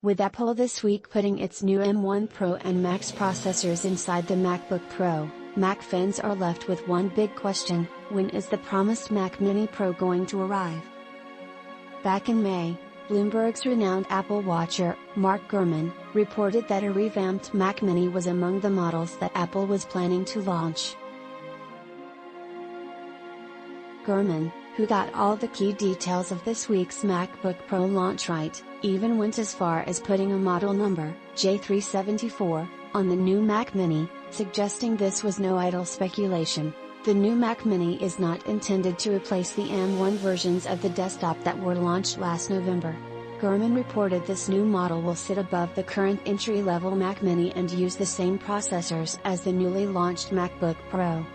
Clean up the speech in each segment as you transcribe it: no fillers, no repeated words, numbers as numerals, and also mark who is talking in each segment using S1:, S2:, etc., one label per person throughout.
S1: With Apple this week putting its new M1 Pro and Max processors inside the MacBook Pro, Mac fans are left with one big question: when is the promised Mac Mini Pro going to arrive? Back in May, Bloomberg's renowned Apple watcher, Mark Gurman, reported that a revamped Mac Mini was among the models that Apple was planning to launch. Gurman, who got all the key details of this week's MacBook Pro launch right, even went as far as putting a model number, J374, on the new Mac Mini, suggesting this was no idle speculation. The new Mac Mini is not intended to replace the M1 versions of the desktop that were launched last November. Gurman reported this new model will sit above the current entry-level Mac Mini and use the same processors as the newly launched MacBook Pro.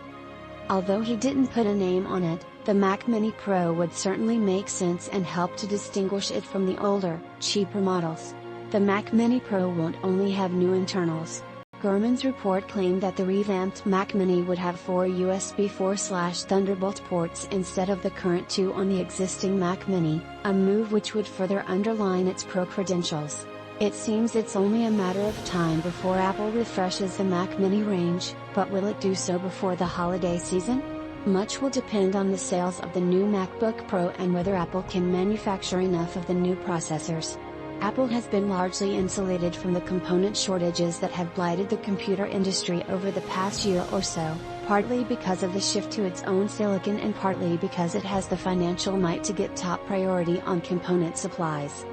S1: Although he didn't put a name on it, the Mac Mini Pro would certainly make sense and help to distinguish it from the older, cheaper models. The Mac Mini Pro won't only have new internals. Gurman's report claimed that the revamped Mac Mini would have 4 USB 4/Thunderbolt ports instead of the current 2 on the existing Mac Mini, a move which would further underline its Pro credentials. It seems it's only a matter of time before Apple refreshes the Mac Mini range, but will it do so before the holiday season? Much will depend on the sales of the new MacBook Pro and whether Apple can manufacture enough of the new processors. Apple has been largely insulated from the component shortages that have blighted the computer industry over the past year or so, partly because of the shift to its own silicon and partly because it has the financial might to get top priority on component supplies.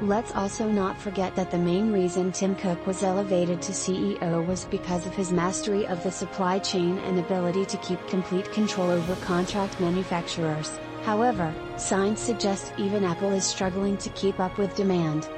S1: Let's also not forget that the main reason Tim Cook was elevated to CEO was because of his mastery of the supply chain and ability to keep complete control over contract manufacturers. However, signs suggest even Apple is struggling to keep up with demand.